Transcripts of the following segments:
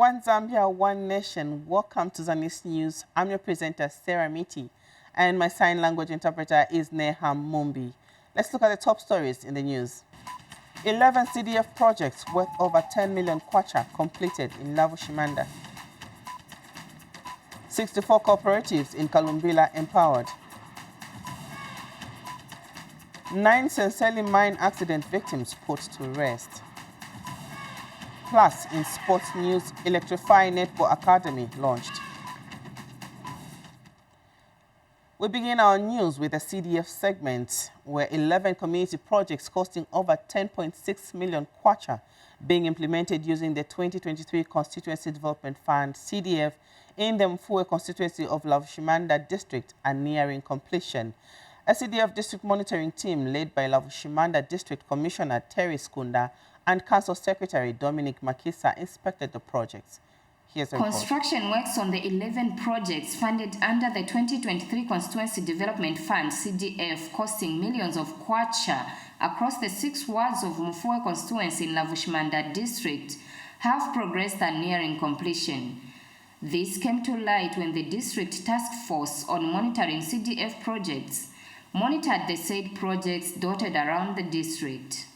One Zambia, one nation. Welcome to Zanis News. I'm your presenter, Sarah Miti, and my sign language interpreter is Neham Mumbi. Let's look at the top stories in the news. 11 CDF projects worth over 10 million kwacha completed in Lavushimanda. 64 cooperatives in Kalumbila empowered. 9 Senseli mine accident victims put to rest. Plus, in sports news, Electrify Netball Academy launched. We begin our news with a CDF segment where 11 community projects costing over 10.6 million kwacha being implemented using the 2023 Constituency Development Fund (CDF) in the Mfue constituency of Lavushimanda district are nearing completion. A CDF district monitoring team led by Lavushimanda District Commissioner Terry Skunda and Council Secretary Dominic Makisa inspected the projects. Here's a report. Construction works on the 11 projects funded under the 2023 Constituency Development Fund (CDF) costing millions of kwacha across the 6 wards of Mfue constituency in Lavushimanda district have progressed and nearing completion. This came to light when the district task force on monitoring CDF projects monitored the said projects dotted around the district.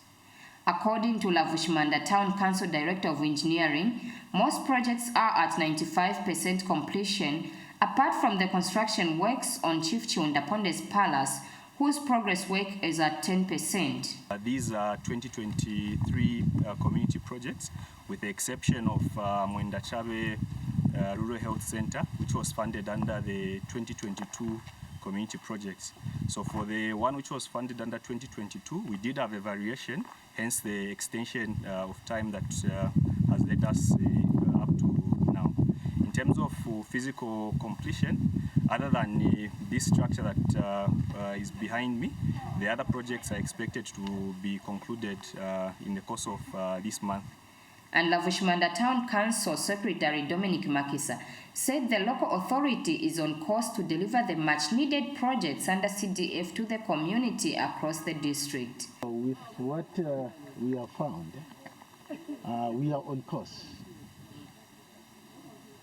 According to Lavushimanda Town Council Director of Engineering, most projects are at 95% completion, apart from the construction works on Chief Chiundaponde's Palace, whose progress work is at 10%. These are 2023 community projects, with the exception of Mwendachabe Rural Health Center, which was funded under the 2022 community projects. So for the one which was funded under 2022, we did have a variation, hence the extension of time that has led us up to now. In terms of physical completion, other than this structure that is behind me, the other projects are expected to be concluded in the course of this month. And Lavushimanda Town Council Secretary Dominic Makisa said the local authority is on course to deliver the much-needed projects under CDF to the community across the district. With what we have found, we are on course.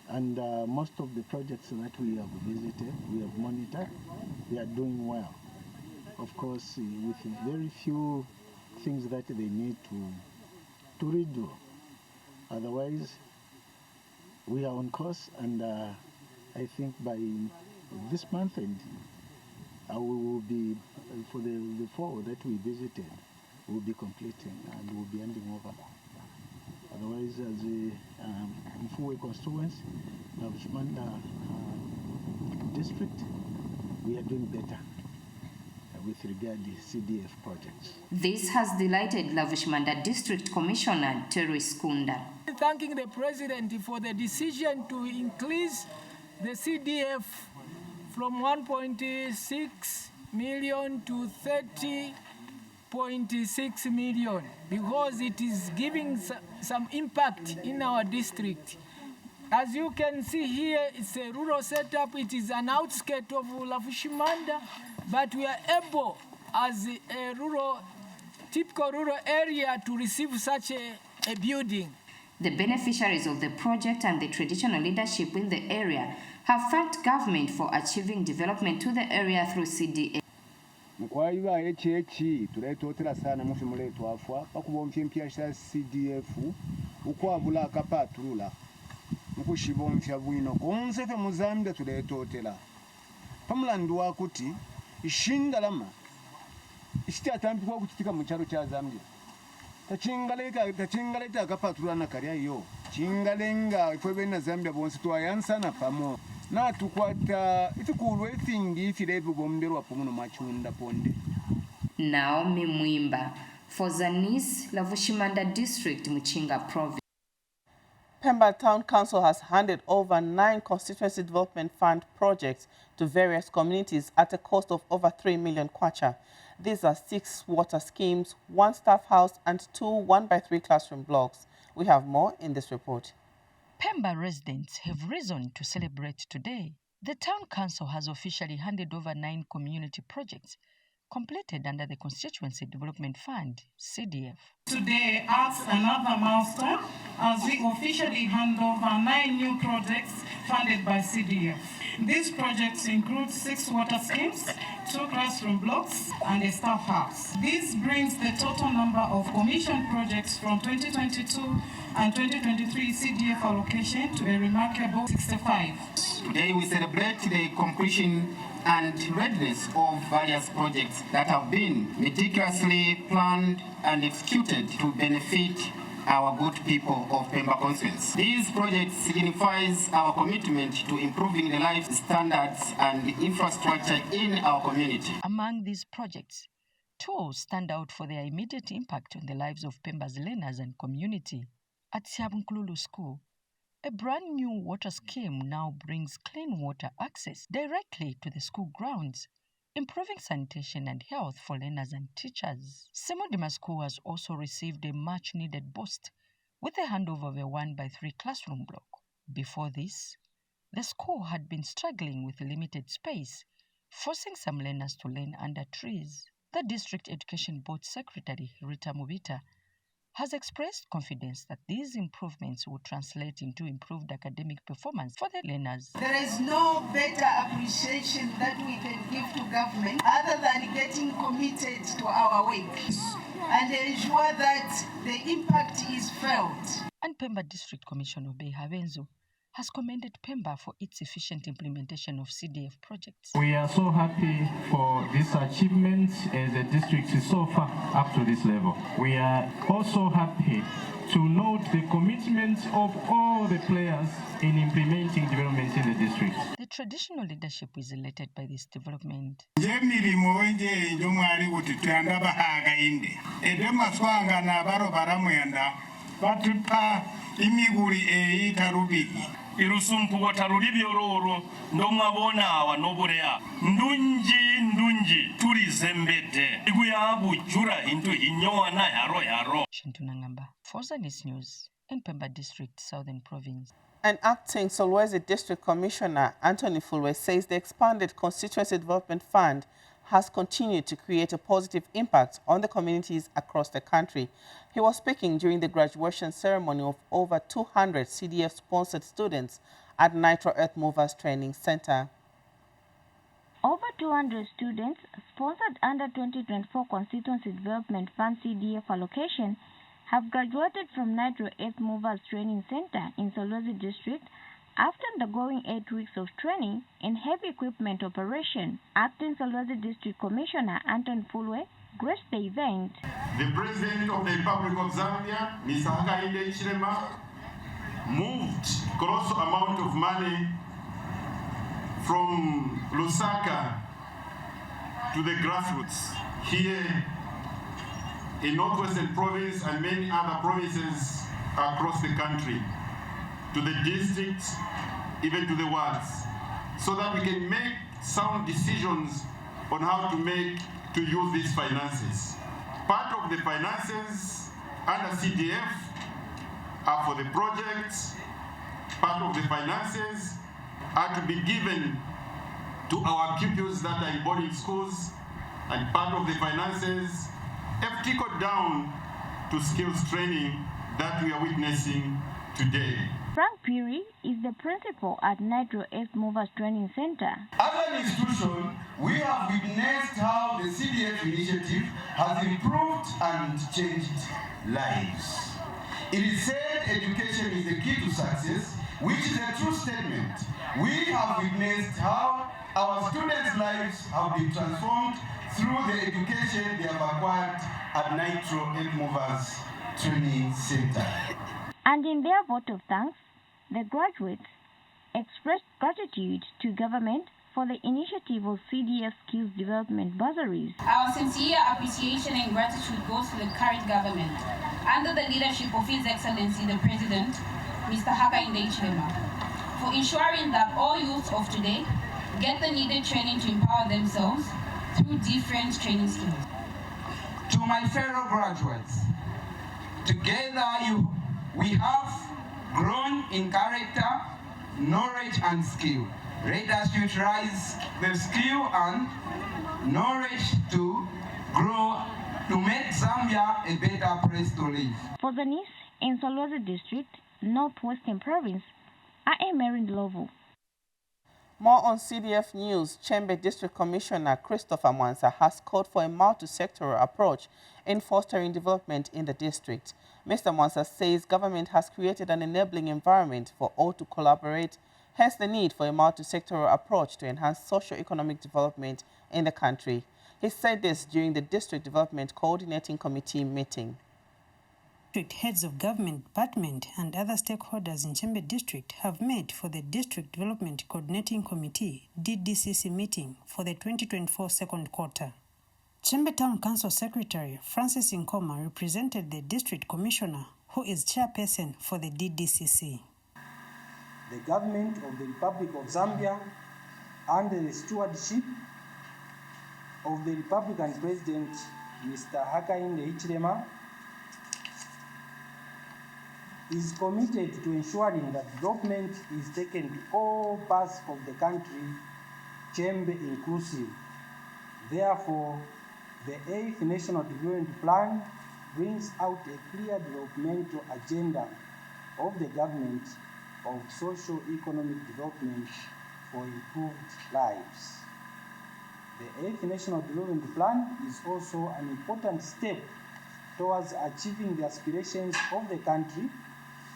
And most of the projects that we have visited, we have monitored, they are doing well. Of course, with very few things that they need to redo. Otherwise, we are on course, and I think by this month end, we will be, for the 4 that we visited, we will be completing and we will be handing over. Otherwise, as a Mfue constituency, Lavushimanda district, we are doing better with regard to CDF projects. This has delighted Lavushimanda District Commissioner Terry Skunda. Thanking the President for the decision to increase the CDF from 1.6 million to 30.6 million, because it is giving some impact in our district. As you can see here, it's a rural setup. It is an outskirt of Lavushimanda, but we are able, as a typical rural area, to receive such a building. The beneficiaries of the project and the traditional leadership in the area have thanked government for achieving development to the area through CDF. Mukushibomfya bwino konsefe muzambia tuletotela pamulandu wakuti ishindalama ishitatambi kuchitika mu cyaro cya Zambia tachingaleta akapatulana kariya yo chingalenga ifwe na Zambia bonse twayansana pamo na tukwata itikulwe thingi ifirebe bomberwa pumuno machunda ponde. Now Mwimba for Zanis, Lavushimanda District, Muchinga Province. Pemba Town Council has handed over 9 Constituency Development Fund projects to various communities at a cost of over 3 million kwacha. These are 6 water schemes, 1 staff house, and 2 1x3 classroom blocks. We have more in this report. Pemba residents have reason to celebrate today. The Town Council has officially handed over 9 community projects completed under the Constituency Development Fund, CDF. Today marks another milestone as we officially hand over 9 new projects funded by CDF. These projects include 6 water schemes, 2 classroom blocks, and a staff house. This brings the total number of commissioned projects from 2022 and 2023 CDF allocation to a remarkable 65. Today we celebrate the completion and readiness of various projects that have been meticulously planned and executed to benefit our good people of Pemba constituency. These projects signifies our commitment to improving the life standards and infrastructure in our community. Among these projects, 2 stand out for their immediate impact on the lives of Pemba's learners and community. At Siabunkululu School, a brand new water scheme now brings clean water access directly to the school grounds, improving sanitation and health for learners and teachers. Simudima School has also received a much-needed boost with the handover of a 1x3 classroom block. Before this, the school had been struggling with limited space, forcing some learners to learn under trees. The District Education Board Secretary, Rita Mubita, has expressed confidence that these improvements will translate into improved academic performance for the learners. There is no better appreciation that we can give to government other than getting committed to our work and ensure that the impact is felt. And Pemba District Commissioner Obey Habenzo has commended Pemba for its efficient implementation of CDF projects. We are so happy for this achievement as the district is so far up to this level. We are also happy to note the commitment of all the players in implementing development in the district. The traditional leadership is elated by this development. Irusumpu watarulibi ororo ndomwabona awa noburea ndunji turi zembete iguyabu jura into inyoa na yaro. Shintunangamba for Zanis News in Pemba District, Southern Province. An acting Solwezi District Commissioner, Anthony Fulwe, says the expanded Constituency Development Fund has continued to create a positive impact on the communities across the country. He was speaking during the graduation ceremony of over 200 CDF-sponsored students at Nitro Earth Movers Training Center. Over 200 students sponsored under 2024 Constituency Development Fund CDF allocation have graduated from Nitro Earth Movers Training Center in Solwezi District after undergoing 8 weeks of training in heavy equipment operation. Acting Solwezi District Commissioner Anton Fulwe graced the event. The President of the Republic of Zambia, Mr. Hakainde Hichilema, moved colossal amount of money from Lusaka to the grassroots here in Northwestern Province and many other provinces across the country, to the districts, even to the wards, so that we can make sound decisions on how to use these finances. Part of the finances under CDF are for the projects, part of the finances are to be given to our pupils that are in boarding schools, and part of the finances have trickled down to skills training that we are witnessing today. Frank Piri is the principal at Nitro Earth Movers Training Center. As an institution, we have witnessed how the CDF initiative has improved and changed lives. It is said education is the key to success, which is a true statement. We have witnessed how our students' lives have been transformed through the education they have acquired at Nitro Earth Movers Training Center. And in their vote of thanks, the graduates expressed gratitude to government for the initiative of CDF Skills Development Bursaries. Our sincere appreciation and gratitude goes to the current government, under the leadership of His Excellency the President, Mr. Hakainde Hichilema, for ensuring that all youth of today get the needed training to empower themselves through different training skills. To my fellow graduates, together we have grown in character, knowledge and skill. Let us utilize the skill and knowledge to grow, to make Zambia a better place to live. For Zanis, in Solwezi District, Northwestern Province, I am Erin Lovo. More on CDF News. Chembe District Commissioner Christopher Mwansa has called for a multi-sectoral approach in fostering development in the district. Mr. Mwansa says government has created an enabling environment for all to collaborate, hence the need for a multi-sectoral approach to enhance socio-economic development in the country. He said this during the District Development Coordinating Committee meeting. District heads of government department and other stakeholders in Chembe District have met for the District Development Coordinating Committee (DDCC) meeting for the 2024 second quarter. Chembe Town Council Secretary Francis Nkoma represented the District Commissioner, who is chairperson for the DDCC. The government of the Republic of Zambia, under the stewardship of the Republican President Mr. Hakainde Hichilema, is committed to ensuring that development is taken to all parts of the country, Chembe inclusive. Therefore, the 8th National Development Plan brings out a clear developmental agenda of the government of socio-economic development for improved lives. The 8th National Development Plan is also an important step towards achieving the aspirations of the country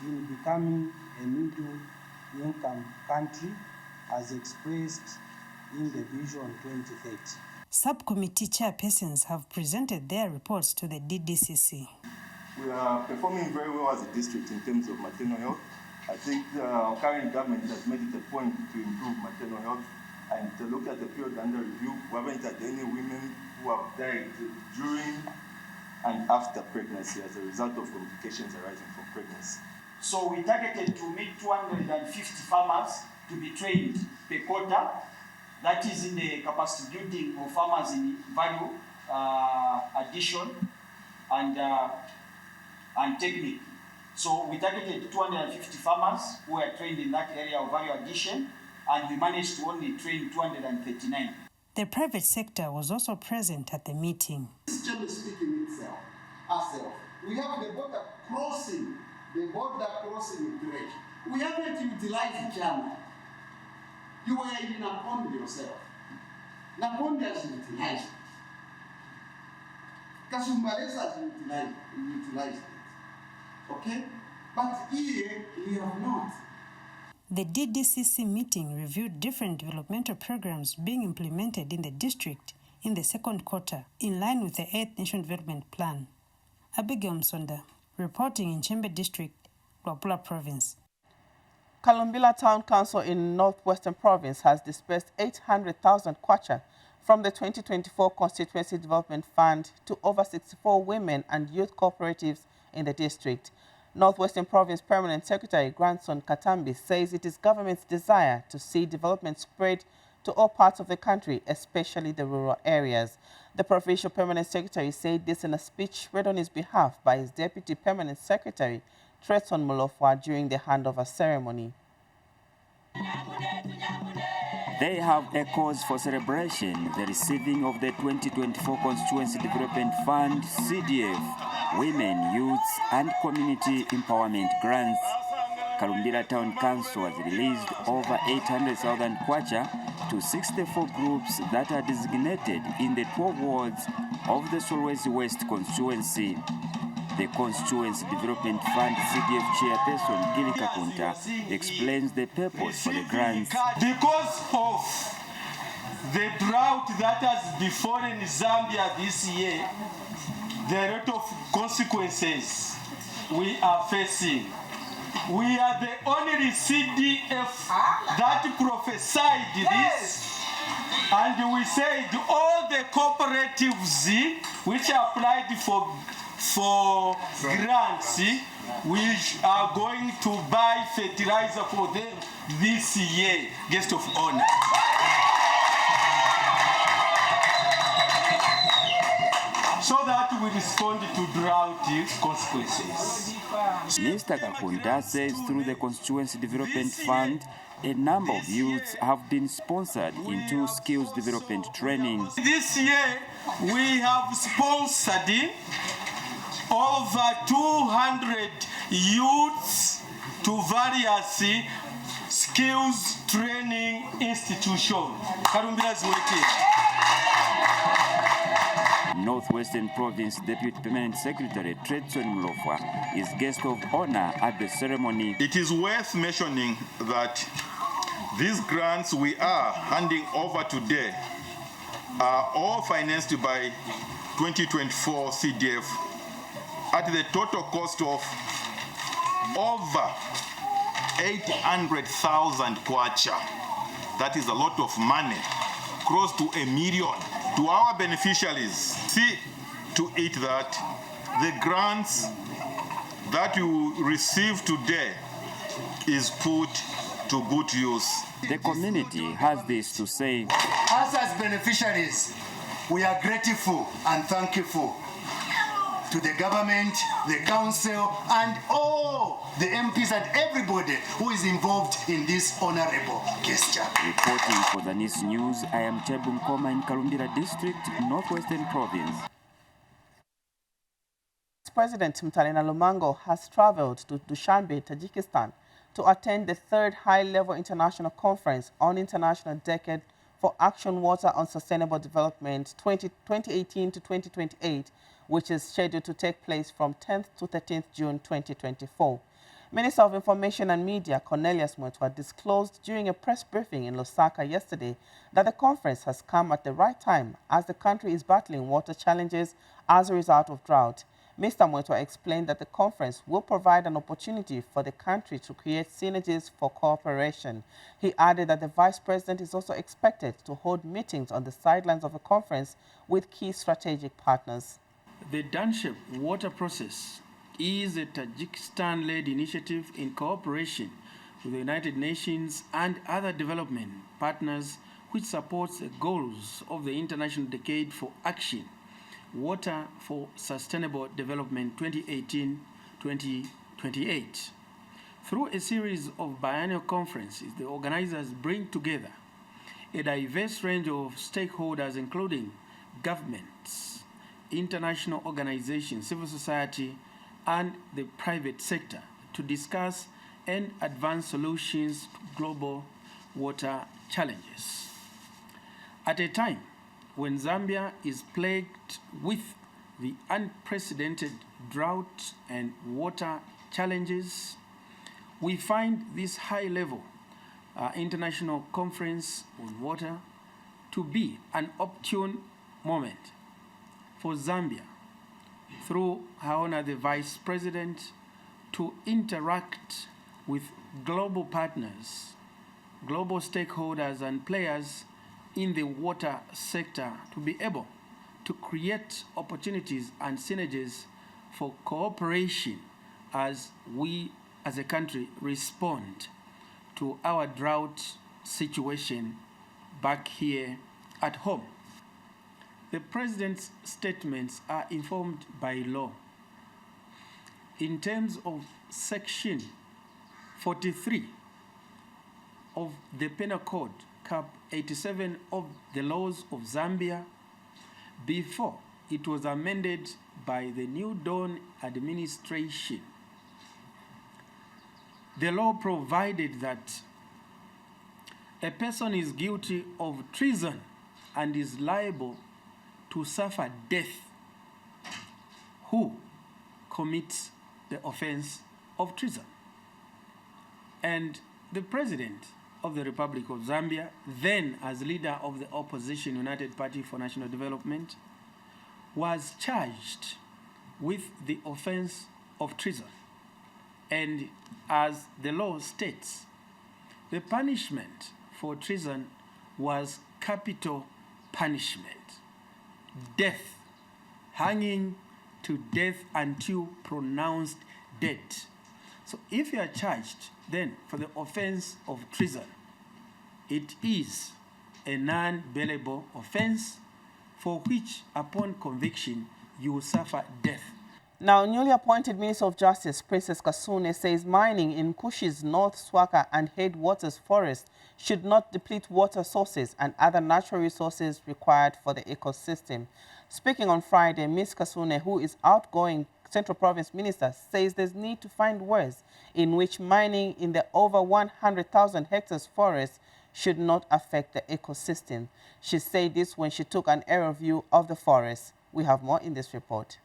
in becoming a middle-income country as expressed in the Vision 2030. Subcommittee chairpersons have presented their reports to the DDCC. We are performing very well as a district in terms of maternal health. I think our current government has made it a point to improve maternal health and to look at the period under review. We haven't had any women who have died during and after pregnancy as a result of complications arising from pregnancy. So we targeted to meet 250 farmers to be trained per quarter. That is in the capacity building of farmers in value addition and technique. So we targeted 250 farmers who are trained in that area of value addition, and we managed to only train 239. The private sector was also present at the meeting. This Chembe speaking herself. We have the border crossing trade. We haven't utilized China. You were in Nakonde yourself. Nakonde has utilized it. Kasumbalesa has utilized it. Okay? But here we have not. The DDCC meeting reviewed different developmental programs being implemented in the district in the second quarter, in line with the 8th National Development Plan. Abigail Msonda, reporting in Chembe District, Luapula Province. Kalumbila Town Council in Northwestern Province has disbursed 800,000 kwacha from the 2024 Constituency Development Fund to over 64 women and youth cooperatives in the district. Northwestern Province Permanent Secretary Grandson Katambi says it is government's desire to see development spread to all parts of the country, especially the rural areas. The Provincial Permanent Secretary said this in a speech read on his behalf by his Deputy Permanent Secretary, Tretson Mulofwa, during the handover ceremony. They have a cause for celebration, the receiving of the 2024 Constituency Development Fund, CDF, Women, Youths and Community Empowerment Grants. Kalumbila Town Council has released over 800,000 kwacha to 64 groups that are designated in the 12 wards of the Solwezi West constituency. The Constituency Development Fund CDF chairperson Gili Kakunta explains the purpose for the grants. Because of the drought that has befallen Zambia this year, there are a lot of consequences we are facing. We are the only CDF that prophesied this, and we said all the cooperatives which applied for grants, we are going to buy fertilizer for them this year, guest of honor. So that we respond to drought consequences. Mr. Kakunda says through the Constituency Development Fund, a number of youths have been sponsored into skills development training. This year, we have sponsored over 200 youths to various skills training institutions. Northwestern Province Deputy Permanent Secretary Tredson Mlofwa is guest of honor at the ceremony. It is worth mentioning that these grants we are handing over today are all financed by 2024 CDF at the total cost of over 800,000 kwacha. That is a lot of money, close to $1 million. To our beneficiaries, see to it that the grants that you receive today is put to good use. The community has this to say. Us as beneficiaries, we are grateful and thankful to the government, the council, and all the MPs and everybody who is involved in this honorable gesture. Reporting for Zanis News, I am Chebum Koma in Kalumbira District, Northwestern Province. President Mtalena Lumango has traveled to Dushanbe, Tajikistan, to attend the third high-level international conference on International Decade for Action Water on Sustainable Development 2018 to 2028, which is scheduled to take place from 10th to 13th June 2024. Minister of Information and Media Cornelius Mwetwa disclosed during a press briefing in Lusaka yesterday that the conference has come at the right time as the country is battling water challenges as a result of drought. Mr. Mwetwa explained that the conference will provide an opportunity for the country to create synergies for cooperation. He added that the Vice President is also expected to hold meetings on the sidelines of the conference with key strategic partners. The Danshep water process is a Tajikistan-led initiative in cooperation with the United Nations and other development partners, which supports the goals of the International Decade for Action Water for Sustainable Development 2018-2028. Through a series of biennial conferences, the organizers bring together a diverse range of stakeholders, including governments, international organizations, civil society, and the private sector, to discuss and advance solutions to global water challenges. At a time when Zambia is plagued with the unprecedented drought and water challenges, we find this high-level international conference on water to be an opportune moment for Zambia, through Her Honor the Vice President, to interact with global partners, global stakeholders and players in the water sector, to be able to create opportunities and synergies for cooperation as we as a country respond to our drought situation back here at home. The President's statements are informed by law. In terms of Section 43 of the Penal Code, Cap 87 of the laws of Zambia, before it was amended by the New Dawn administration, the law provided that a person is guilty of treason and is liable to suffer death who commits the offense of treason. And the President of the Republic of Zambia, then as leader of the opposition United Party for National Development, was charged with the offense of treason. And as the law states, the punishment for treason was capital punishment, death, hanging to death until pronounced dead. So if you are charged then for the offense of treason, it is a non-bailable offense for which, upon conviction, you will suffer death. Now, newly appointed Minister of Justice, Princess Kasune, says mining in Kushi's North Swaka and Headwaters Forest should not deplete water sources and other natural resources required for the ecosystem. Speaking on Friday, Ms. Kasune, who is outgoing Central Province Minister, says there's need to find ways in which mining in the over 100,000 hectares forest should not affect the ecosystem. She said this when she took an aerial view of the forest. We have more in this report.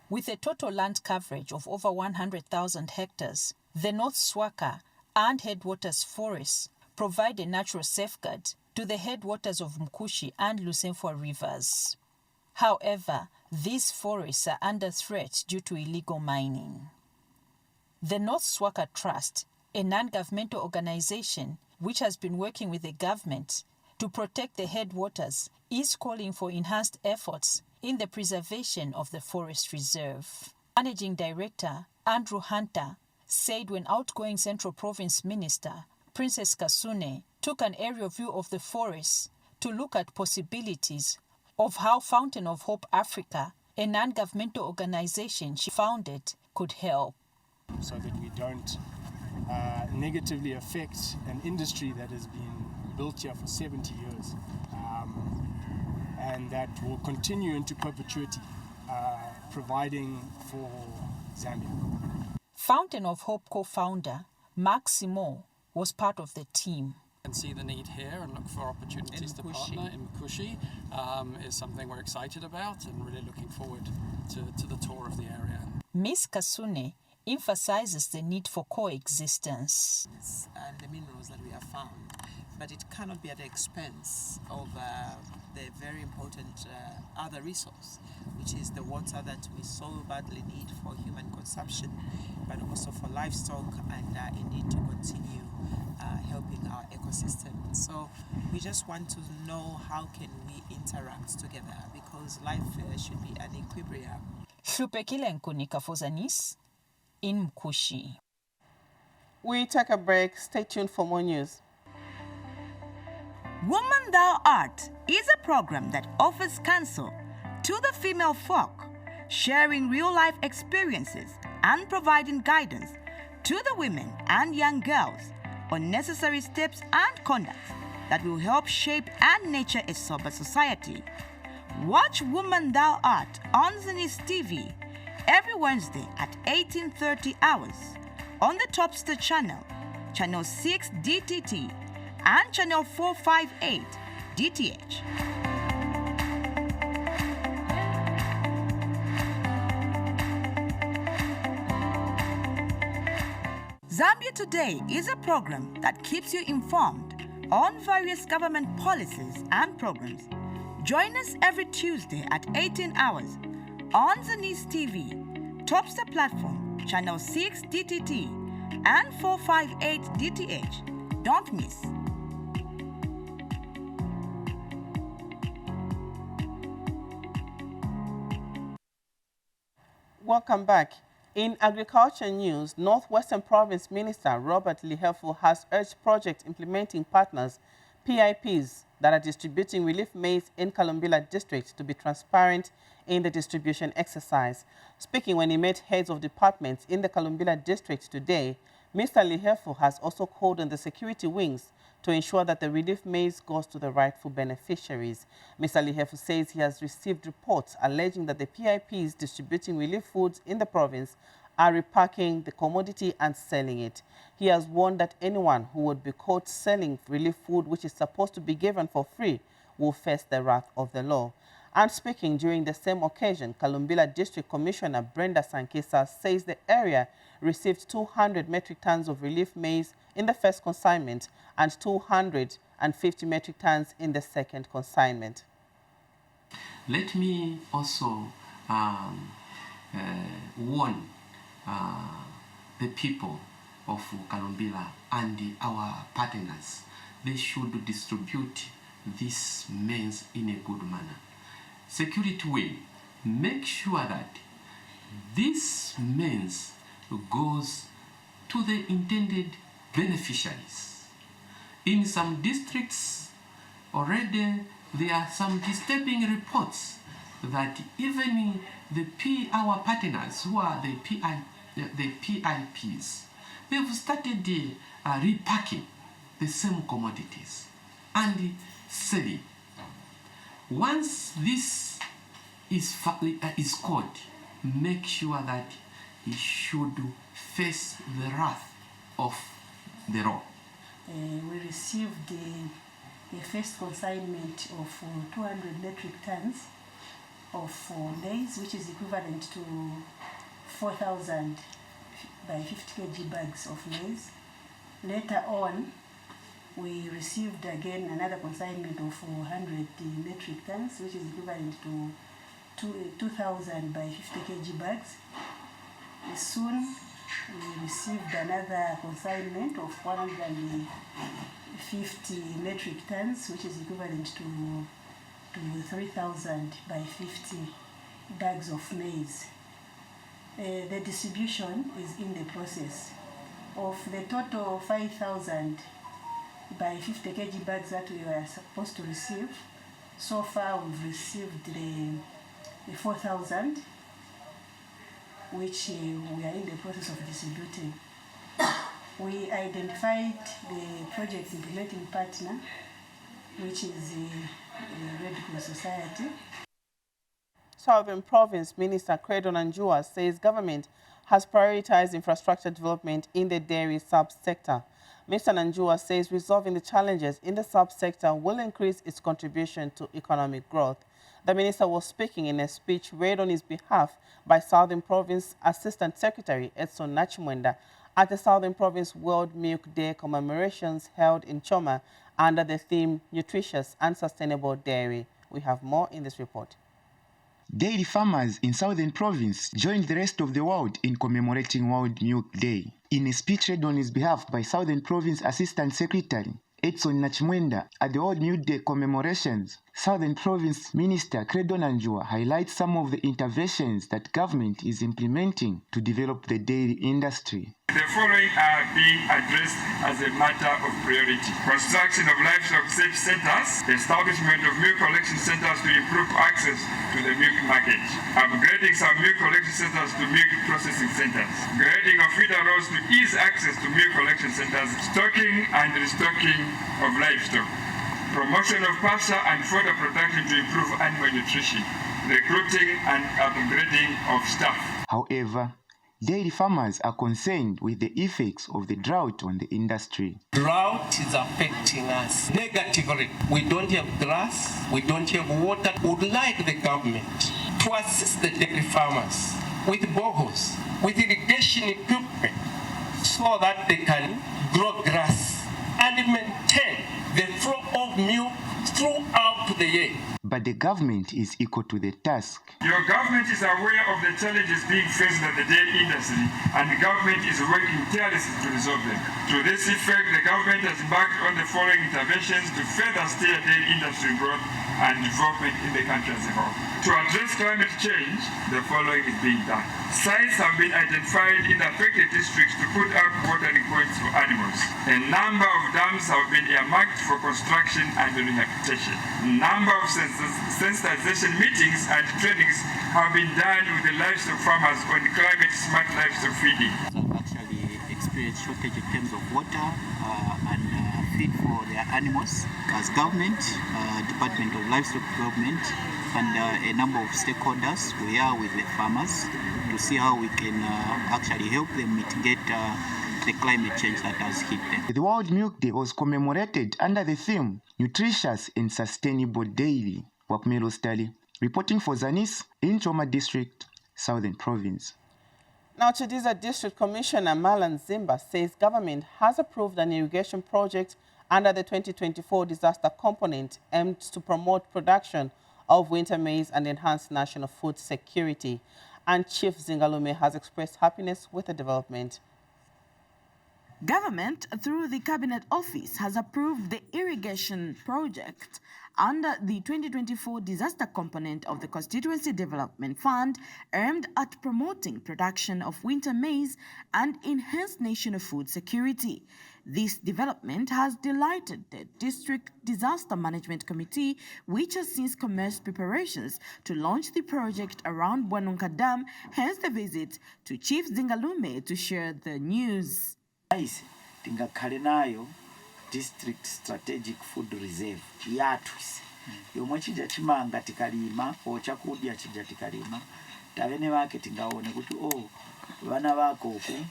With a total land coverage of over 100,000 hectares, the North Swaka and Headwaters forests provide a natural safeguard to the headwaters of Mkushi and Lusemfwa rivers. However, these forests are under threat due to illegal mining. The North Swaka Trust, a non-governmental organization which has been working with the government to protect the headwaters, is calling for enhanced efforts in the preservation of the forest reserve. Managing Director Andrew Hunter said when outgoing Central Province Minister Princess Kasune took an aerial view of the forest to look at possibilities of how Fountain of Hope Africa, a non-governmental organization she founded, could help. So that we don't negatively affect an industry that has been built here for 70 years. And that will continue into perpetuity, providing for Zambia. Fountain of Hope co-founder Mark Simon was part of the team. And see the need here and look for opportunities to partner in Mkushi is something we're excited about and really looking forward to the tour of the area. Ms. Kasune emphasizes the need for coexistence. And the minerals that we have found, but it cannot be at the expense of the very important other resource, which is the water that we so badly need for human consumption, but also for livestock, and indeed to continue helping our ecosystem. So we just want to know how can we interact together, because life should be an equilibrium. Shupekile Nkunika for Zanis in Mkushi. We take a break. Stay tuned for more news. Woman Thou Art is a program that offers counsel to the female folk, sharing real-life experiences and providing guidance to the women and young girls on necessary steps and conduct that will help shape and nurture a sober society. Watch Woman Thou Art on Zanis TV every Wednesday at 18:30 hours on the Topstar channel, channel 6 DTT, and channel 458 DTH. Zambia Today is a program that keeps you informed on various government policies and programs. Join us every Tuesday at 18 hours on Zanis TV, Topstar platform, channel 6 DTT, and 458 DTH. Don't miss. Welcome back. In agriculture news, Northwestern Province Minister Robert Lihefu has urged project implementing partners, PIPs, that are distributing relief maize in Kalumbila district to be transparent in the distribution exercise. Speaking when he met heads of departments in the Kalumbila district today, Mr. Lihefu has also called on the security wings to ensure that the relief maize goes to the rightful beneficiaries. Mr. Lihefu says he has received reports alleging that the PIPs distributing relief foods in the province are repacking the commodity and selling it. He has warned that anyone who would be caught selling relief food which is supposed to be given for free will face the wrath of the law. And speaking during the same occasion, Kalumbila District Commissioner Brenda Sankisa says the area received 200 metric tons of relief maize in the first consignment and 250 metric tons in the second consignment. Let me also warn the people of Kalumbila and our partners. They should distribute this maize in a good manner. Security will make sure that this maize goes to the intended beneficiaries. In some districts already there are some disturbing reports that even our partners who are the PIPs, they've started repacking the same commodities and selling. Once this is caught, make sure that it should face the wrath of the law. We received a first consignment of 200 metric tons of maize, which is equivalent to 4,000 by 50 kg bags of maize. Later on, we received again another consignment of 100 metric tons, which is equivalent to 2,000 by 50 kg bags. Soon, we received another consignment of 150 metric tons, which is equivalent to 3,000 by 50 bags of maize. The distribution is in the process. Of the total 5,000 by 50 kg bags that we were supposed to receive, so far we've received the 4,000, which we are in the process of distributing. We identified the project implementing partner, which is the Red Cross Society. Southern Province Minister Credo Nanjua says government has prioritized infrastructure development in the dairy subsector. Mr. Nanjua says resolving the challenges in the subsector will increase its contribution to economic growth. The minister was speaking in a speech read on his behalf by Southern Province Assistant Secretary Edson Nachimwenda at the Southern Province World Milk Day commemorations held in Choma under the theme Nutritious and Sustainable Dairy. We have more in this report. Dairy farmers in Southern Province joined the rest of the world in commemorating World Milk Day. In a speech read on his behalf by Southern Province Assistant Secretary Edson Nachimwenda at the World Milk Day commemorations, Southern Province Minister Credo Nanjua highlights some of the interventions that government is implementing to develop the dairy industry. The following are being addressed as a matter of priority. Construction of livestock safe centers, establishment of milk collection centers to improve access to the milk market, upgrading some milk collection centers to milk processing centers, grading of feeder rows to ease access to milk collection centers, stocking and restocking of livestock, promotion of pasture and fodder production to improve animal nutrition, recruiting and upgrading of staff. However, dairy farmers are concerned with the effects of the drought on the industry. Drought is affecting us negatively. We don't have grass, we don't have water. We would like the government to assist the dairy farmers with boreholes, with irrigation equipment, so that they can grow grass and maintain the flow of milk throughout the year. But the government is equal to the task. Your government is aware of the challenges being faced by the dairy industry, and the government is working tirelessly to resolve them. To this effect, the government has embarked on the following interventions to further steer dairy industry growth and development in the country as a whole. To address climate change, the following is being done. Sites have been identified in the affected districts to put up watering points for animals. A number of dams have been earmarked for construction and rehabilitation. A number of sensitization meetings and trainings have been done with the livestock farmers on climate-smart livestock feeding. Actually experienced shortage in terms of water and feed for their animals. As government, Department of Livestock Development, and a number of stakeholders, we are with the farmers to see how we can actually help them mitigate the climate change that has hit them. The World Milk Day was commemorated under the theme Nutritious and Sustainable Dairy. Wakmelo Stali, reporting for Zanis in Choma District, Southern Province. Now, Chidiza District Commissioner Malan Zimba says government has approved an irrigation project under the 2024 disaster component aimed to promote production of winter maize and enhance national food security. And Chief Zingalume has expressed happiness with the development. Government, through the Cabinet Office, has approved the irrigation project under the 2024 disaster component of the Constituency Development Fund aimed at promoting production of winter maize and enhanced national food security. This development has delighted the District Disaster Management Committee, which has since commenced preparations to launch the project around Bwanunka Dam, hence the visit to Chief Zingalume to share the news. Tingakhale nayo district strategic food reserve yatwise yomwe chija chimanga tikalima ochakudya chija tikalima tavene vake tingaone kuti vana vako uku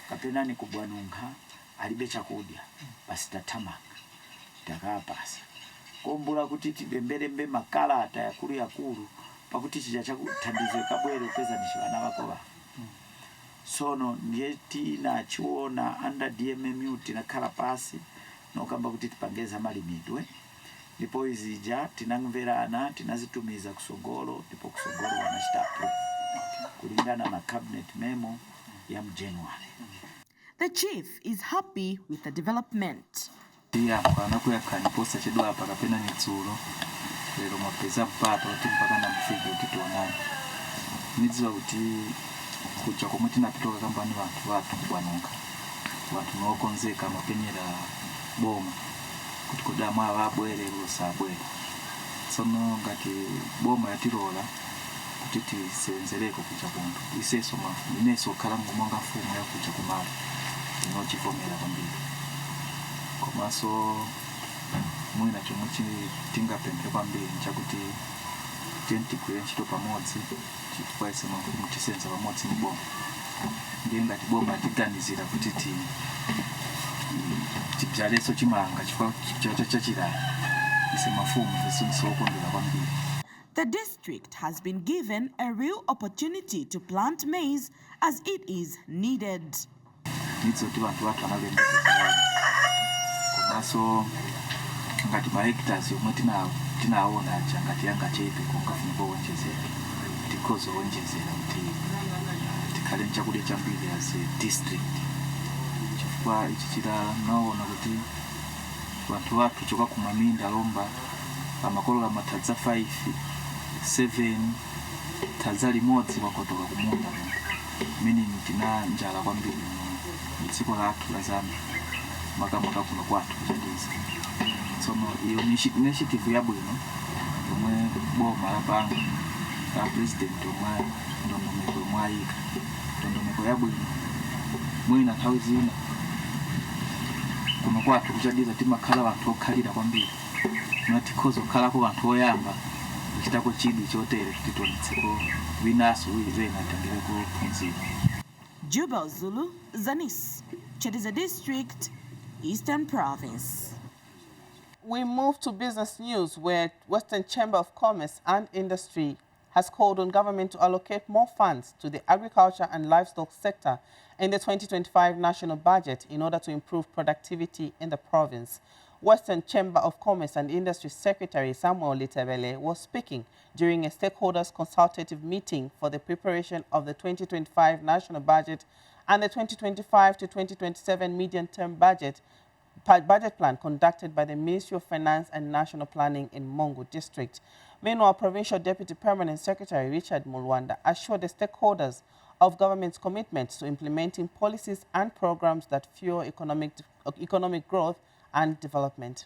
kapena ni kubwanunka alibe chakudya basi tatamanga takapasa kombula kuti tibemberembe makalata yakulu pakuti chija chakuthandize kabwere upeza ni vana vako va sono ndiye tinachiona under DMMU tinakhala pasi nokamba kuti tipangeza malimidwe ndipo izija tinamverana tinazitumiza kusogolo ndipo kusogolo wanachita approve kulingana na cabinet memo ya January. The chief is happy with the development. Kana kuyakani posta chedwa apa kapena nitsulo lero mapeza mpata kuti mpaka na mfiki kuti tuonane nidziwa kuti kucha komwe tinapitoka kambani vanthu kubwanunka vanthu nokonzeka mapenyera boma kuti kudamwa avabwere losabwere tsono ngati boma yatilola kuti tisenzereko kucha kundu iseso ineso khala ngomonga mfumu ya kucha kumala inochivomera kwambiri komanso mwina chomwe tingapemphe kwambiri chakuti tigwire ntchito pamodzi tikwaise mutisenza pamodzi ni boma ndiye ngati boma tiganizira kuti tibyaleso chimanga chifukwa chachilala ise mafumu fesonisookondera kwambiri. The district has been given a real opportunity to plant maize as it is needed. Nizoti vantu vanalembekeza komanso ngati mahectares yomwe tinaona aja ngati yangachepe kungafuniko wonjezera tikozo wonjezera kuti tikhale nchakudya chambiri as a district chifukwa ichi chilala naona kuti vantu vathu choka kumaminda lomba amakolola matadza 5 7 tadza limodzi wakotoka kumunda meaning tina njala kwambiri dziko lathu la Zambia makamaka kuno kwathu kuchandiza tsono iyo initiative yabwino yomwe boma lapanga la president omwe ndondomeko yomwe ayika ndondomeko yabwino mwina nthawi zina kuno kwathu kuchandiza timakhala vanthu okhalira kwambiri tikhoza kukhalako vanthu oyamba kuchitako chidwi chotere kuti tionetseko winaso wina atengereko phunziro. Jubal Zulu, Zanis, Chediza District, Eastern Province. We move to business news, where Western Chamber of Commerce and Industry has called on government to allocate more funds to the agriculture and livestock sector in the 2025 national budget in order to improve productivity in the province. Western Chamber of Commerce and Industry Secretary Samuel Litebele was speaking during a stakeholders consultative meeting for the preparation of the 2025 national budget and the 2025 to 2027 medium-term budget plan conducted by the Ministry of Finance and National Planning in Mongo District. Meanwhile, Provincial Deputy Permanent Secretary Richard Mulwanda assured the stakeholders of government's commitment to implementing policies and programs that fuel economic growth and development.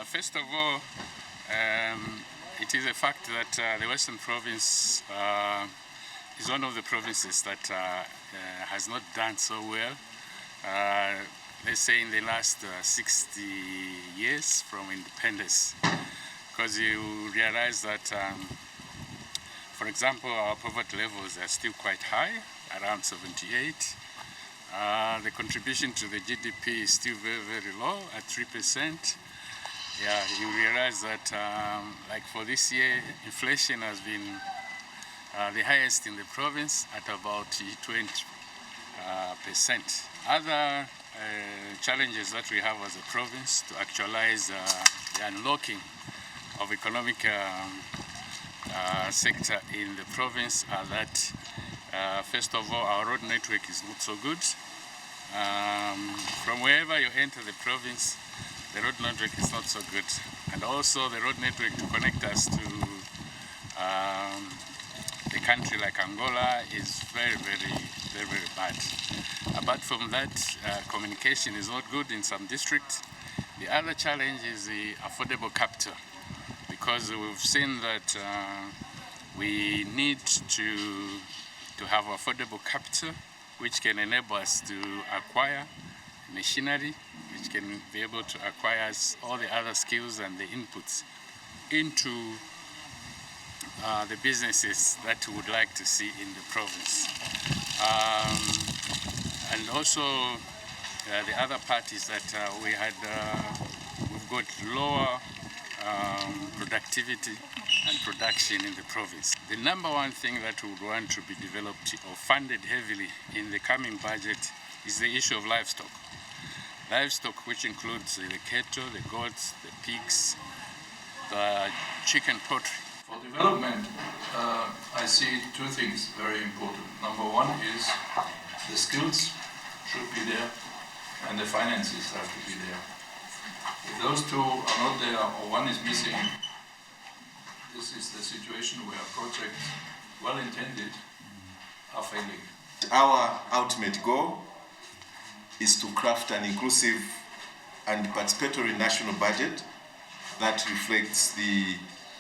First of all, it is a fact that the Western Province is one of the provinces that has not done so well. Let's say in the last 60 years from independence, because you realize that, for example, our poverty levels are still quite high, around 78. The contribution to the GDP is still very, very low at 3%. Yeah, you realize that, like for this year, inflation has been the highest in the province at about 20%. Other challenges that we have as a province to actualize the unlocking of economic sector in the province are that, first of all, our road network is not so good. From wherever you enter the province, the road network is not so good. And also the road network to connect us to the country like Angola is very, very bad. Apart from that, communication is not good in some districts. The other challenge is the affordable capital, because we've seen that we need to have affordable capital which can enable us to acquire machinery, which can be able to acquire all the other skills and the inputs into the businesses that we would like to see in the province. And also the other part is that we've got lower productivity and production in the province. The number one thing that we would want to be developed or funded heavily in the coming budget is the issue of livestock. Livestock, which includes the cattle, the goats, the pigs, the chicken, poultry. For development, I see two things very important. Number one is the skills should be there and the finances have to be there. If those two are not there or one is missing, this is the situation where projects, well intended, are failing. Our ultimate goal is to craft an inclusive and participatory national budget that reflects the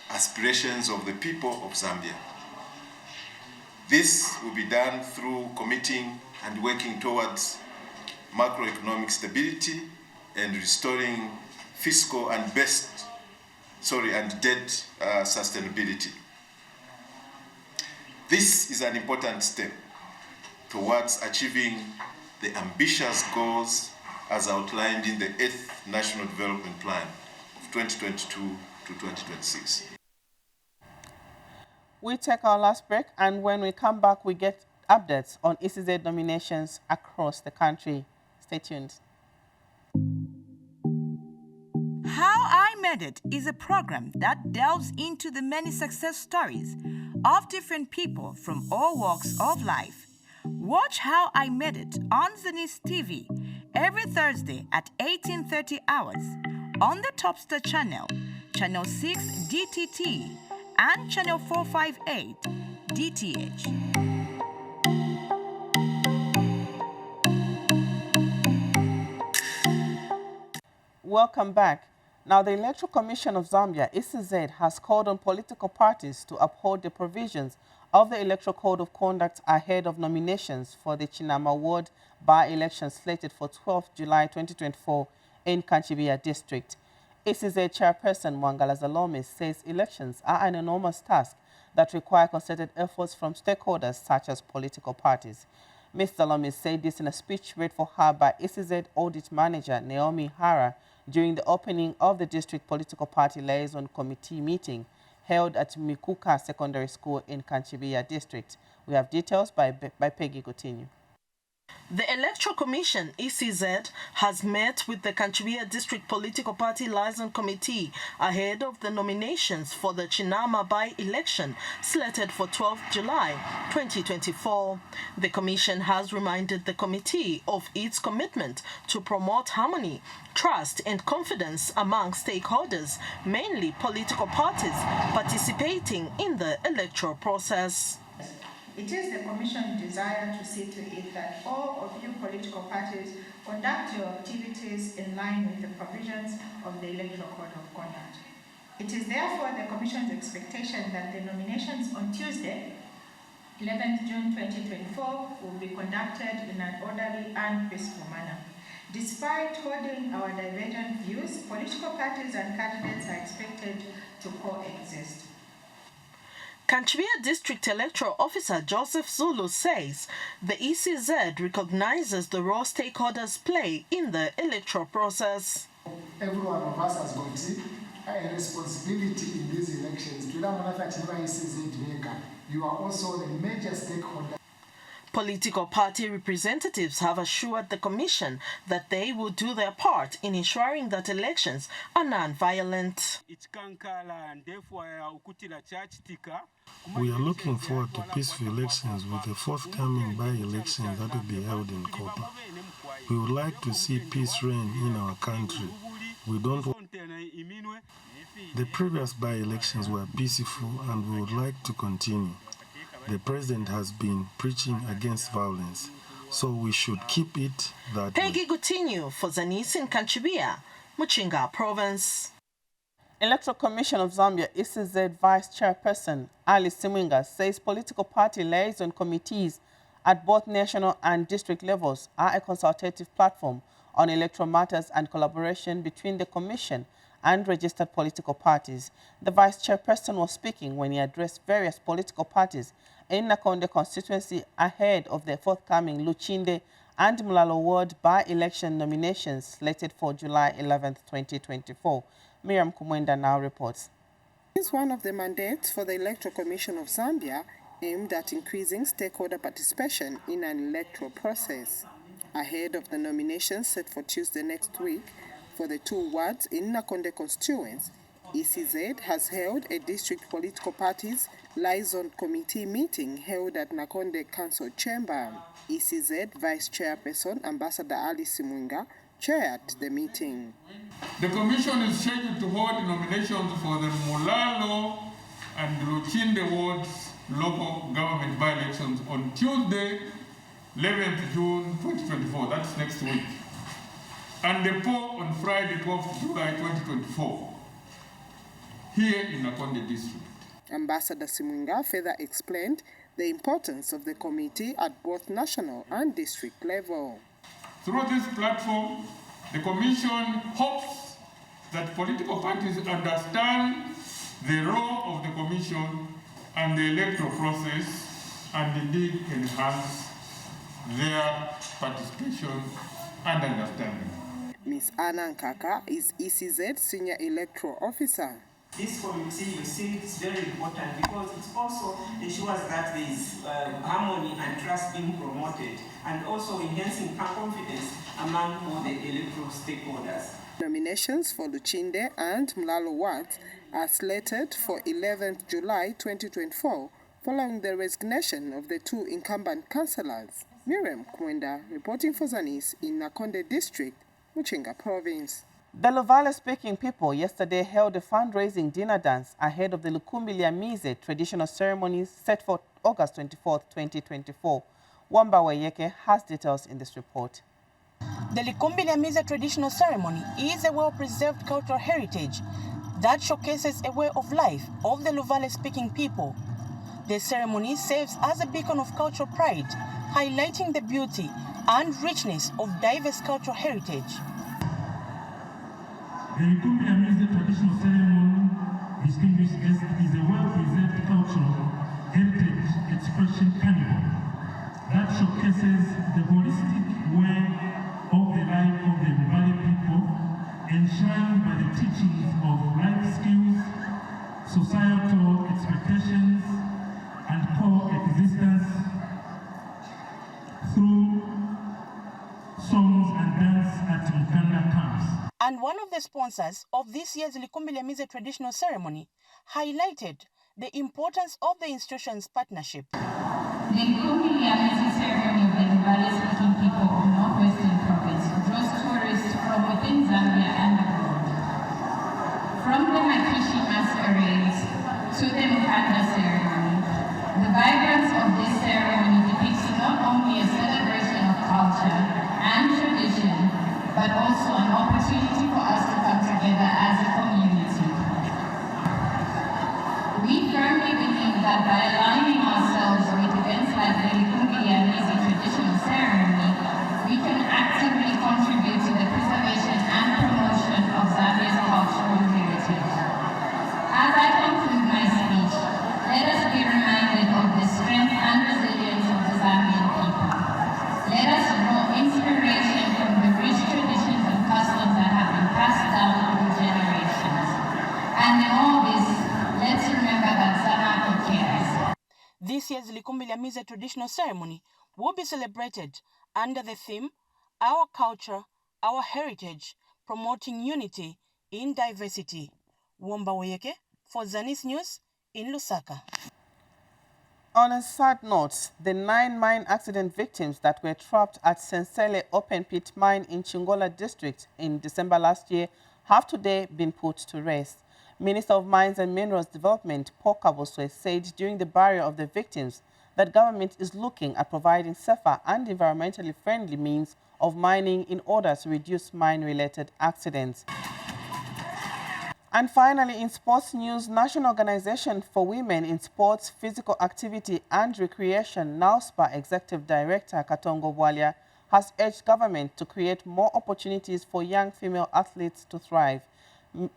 aspirations of the people of Zambia. This will be done through committing and working towards macroeconomic stability and restoring fiscal and debt sustainability. This is an important step towards achieving the ambitious goals as outlined in the 8th National Development Plan of 2022 to 2026. We take our last break, and when we come back, we get updates on ECZ nominations across the country. Stay tuned. How I Made It is a program that delves into the many success stories of different people from all walks of life. Watch How I Made It on Zanis TV every Thursday at 18:30 hours on the Topstar channel, channel 6 DTT, and channel 458 DTH. Welcome back. Now, the Electoral Commission of Zambia, ECZ, has called on political parties to uphold the provisions of the Electoral Code of Conduct ahead of nominations for the Chinama Ward by-election slated for 12th July 2024 in Kanchibia District. ECZ Chairperson Mwangala Zalome says elections are an enormous task that require concerted efforts from stakeholders such as political parties. Ms. Zalome said this in a speech read for her by ECZ Audit Manager Naomi Hara during the opening of the District Political Party Liaison Committee meeting held at Mikuka Secondary School in Kanchibia District. We have details by Peggy Coutinho. The Electoral Commission, ECZ, has met with the Kanchibia District Political Party Liaison Committee ahead of the nominations for the Chinama by-election slated for 12th July 2024. The Commission has reminded the committee of its commitment to promote harmony, trust and confidence among stakeholders, mainly political parties, participating in the electoral process. It is the Commission's desire to see to it that all of you political parties conduct your activities in line with the provisions of the Electoral Code of Conduct. It is therefore the Commission's expectation that the nominations on Tuesday, 11th June 2024, will be conducted in an orderly and peaceful manner. Despite holding our divergent views, political parties and candidates are expected to coexist. Kanchibia District Electoral Officer Joseph Zulu says the ECZ recognizes the role stakeholders play in the electoral process. Every one of us has got a responsibility in these elections. You are also the major stakeholder. Political party representatives have assured the Commission that they will do their part in ensuring that elections are non-violent. We are looking forward to peaceful elections with the forthcoming by-elections that will be held in Kopa. We would like to see peace reign in our country. We don't want... The previous by-elections were peaceful and we would like to continue. The President has been preaching against violence. So we should keep it that way. Peggy Coutinho for Zanis in Kanchibia, Muchinga Province. Electoral Commission of Zambia ECZ Vice Chairperson Ali Simwinga says political party liaison committees at both national and district levels are a consultative platform on electoral matters and collaboration between the Commission and registered political parties. The Vice Chairperson was speaking when he addressed various political parties in Nakonde constituency ahead of the forthcoming Luchinde and Mulalo Ward by-election nominations slated for July 11, 2024. Miriam Kumwenda now reports. This is one of the mandates for the Electoral Commission of Zambia aimed at increasing stakeholder participation in an electoral process. Ahead of the nominations set for Tuesday next week for the 2 wards in Nakonde constituents, ECZ has held a district political parties liaison committee meeting held at Nakonde Council Chamber. ECZ Vice Chairperson Ambassador Ali Simwinga chaired the meeting. The Commission is scheduled to hold nominations for the Mulalo and Luchinde wards local government by-elections on Tuesday, 11th June 2024, that's next week, and the poll on Friday, 12th July 2024, here in Nakonde District. Ambassador Simwinga further explained the importance of the committee at both national and district level. Through this platform, the Commission hopes that political parties understand the role of the Commission and the electoral process and indeed enhance their participation and understanding. Ms. Anna Nkaka is ECZ Senior Electoral Officer. This committee, you see, is very important because it also ensures that there is harmony and trust being promoted and also enhancing confidence among all the electoral stakeholders. Nominations for Luchinde and Mlalo wards are slated for 11th July 2024 following the resignation of the 2 incumbent councillors. Miriam Kwenda reporting for Zanis in Nakonde District, Muchinga Province. The Luvale-speaking people yesterday held a fundraising dinner dance ahead of the Lukumbi-Liamize traditional ceremony set for August 24, 2024. Wamba Weyeke has details in this report. The Lukumbi-Liamize traditional ceremony is a well-preserved cultural heritage that showcases a way of life of the Luvale-speaking people. The ceremony serves as a beacon of cultural pride, highlighting the beauty and richness of diverse cultural heritage. The Lukumbi-Liamize traditional ceremony, distinguished guest, is a well-preserved cultural heritage expression carnival that showcases the holistic way of the life of the Luvale people, enshrined by the teachings of life skills, societal expectations, and coexistence through songs and dance at Mukanda camps. And one of the sponsors of this year's Lukumbi-Liamize traditional ceremony highlighted the importance of the institution's partnership. The Lukumbi-Liamize ceremony of the Luvale-speaking people of Northwestern Province draws tourists from within Zambia and abroad. From the Makishi masquerades to the Mukanda ceremony, the vibrance of this ceremony depicts not only a celebration of culture and tradition, but also an opportunity for us to come together as a community. We firmly believe that by aligning ourselves with events like the Lukumbi-Liamize traditional ceremony, we can actively contribute to the preservation and promotion of Zambia's cultural heritage. As I conclude my speech, let us be reminded of the strength and resilience of the Zambian people. Let us draw inspiration from the rich traditions and customs that have been passed down through generations. And in all this, let's remember that Zambia cares. This year's Lukumbi-Liamize traditional ceremony will be celebrated under the theme, Our Culture, Our Heritage, Promoting Unity in Diversity. Wamba Weyeke for Zanis News in Lusaka. On a sad note, the 9 mine accident victims that were trapped at Sensele open pit mine in Chingola district in December last year have today been put to rest. Minister of Mines and Minerals Development, Paul Kaboswe, said during the burial of the victims that that government is looking at providing safer and environmentally friendly means of mining in order to reduce mine-related accidents. And finally, in sports news, National Organization for Women in Sports, Physical Activity and Recreation, NAUSPA Executive Director Katongo Bwalia, has urged government to create more opportunities for young female athletes to thrive.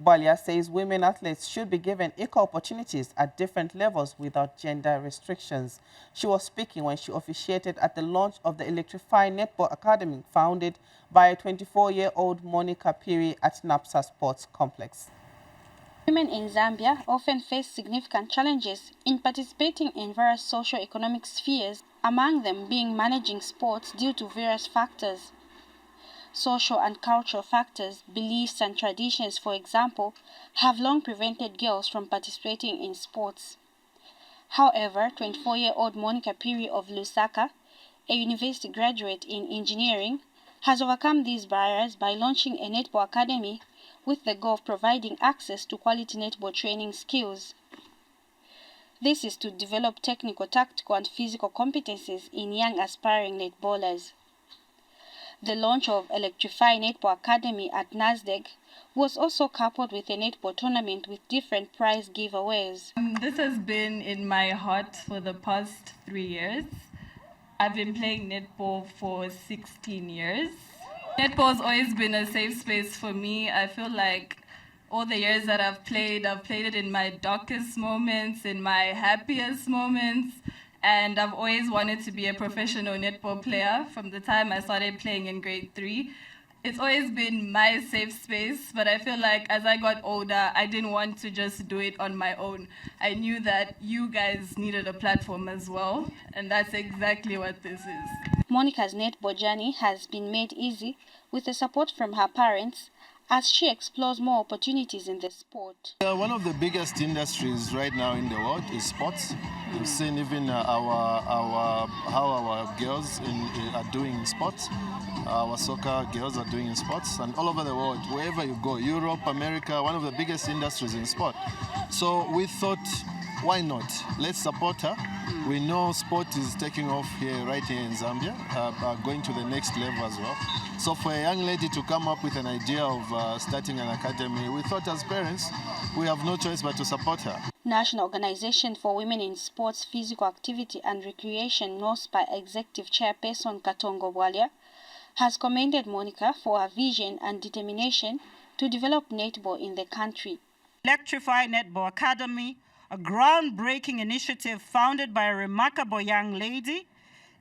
Bwalia says women athletes should be given equal opportunities at different levels without gender restrictions. She was speaking when she officiated at the launch of the Electrify Netball Academy, founded by a 24-year-old Monica Piri at NAPSA Sports Complex. Women in Zambia often face significant challenges in participating in various socio-economic spheres, among them being managing sports due to various factors. Social and cultural factors, beliefs and traditions, for example, have long prevented girls from participating in sports. However, 24-year-old Monica Piri of Lusaka, a university graduate in engineering, has overcome these barriers by launching a netball academy with the goal of providing access to quality netball training skills. This is to develop technical, tactical and physical competencies in young aspiring netballers. The launch of Electrify Netball Academy at NASDEC was also coupled with a netball tournament with different prize giveaways. This has been in my heart for the past 3 years. I've been playing netball for 16 years. Netball has always been a safe space for me. I feel like all the years that I've played it in my darkest moments, in my happiest moments, and I've always wanted to be a professional netball player from the time I started playing in grade 3. It's always been my safe space, but I feel like as I got older, I didn't want to just do it on my own. I knew that you guys needed a platform as well, and that's exactly what this is. Monica's netball journey has been made easy with the support from her parents as she explores more opportunities in the sport. One of the biggest industries right now in the world is sports. We've seen even how our girls are doing in sports. Our soccer girls are doing in sports, and all over the world, wherever you go, Europe, America, one of the biggest industries in sport. So we thought, why not? Let's support her. We know sport is taking off right here in Zambia, going to the next level as well. So for a young lady to come up with an idea of starting an academy, we thought as parents, we have no choice but to support her. National Organization for Women in Sports, Physical Activity and Recreation, NOSPA Executive Chairperson Katongo Bwalia, has commended Monica for her vision and determination to develop netball in the country. Electrify Netball Academy, a groundbreaking initiative founded by a remarkable young lady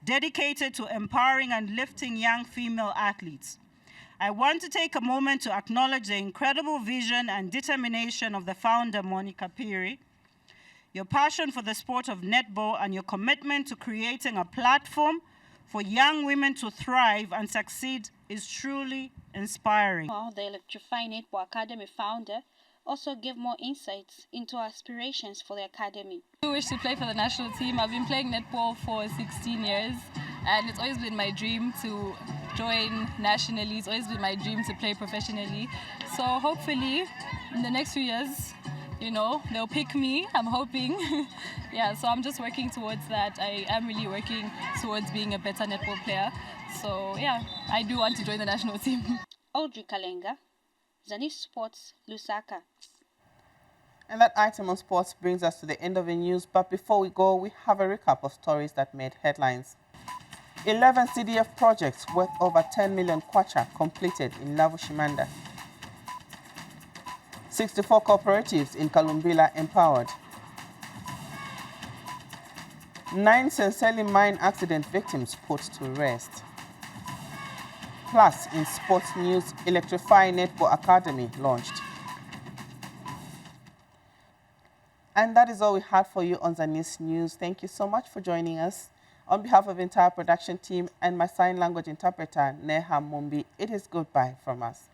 dedicated to empowering and lifting young female athletes. I want to take a moment to acknowledge the incredible vision and determination of the founder, Monica Piri. Your passion for the sport of netball and your commitment to creating a platform for young women to thrive and succeed is truly inspiring. The Electrify Netball Academy founder also gave more insights into aspirations for the academy. I wish to play for the national team. I've been playing netball for 16 years and it's always been my dream to join nationally. It's always been my dream to play professionally. So hopefully in the next few years, they'll pick me, I'm hoping. Yeah, so I'm just working towards that. I am really working towards being a better netball player. So yeah, I do want to join the national team. Audrey Kalenga, Zanis Sports, Lusaka. And that item on sports brings us to the end of the news. But before we go, we have a recap of stories that made headlines. 11 CDF projects worth over 10 million kwacha completed in Lavushimanda. 64 cooperatives in Kalumbila empowered. 9 Senseli mine accident victims put to rest. Plus, in sports news, Electrify Netball Academy launched. And that is all we had for you on Zanis News. Thank you so much for joining us. On behalf of the entire production team and my sign language interpreter, Neha Mumbi, it is goodbye from us.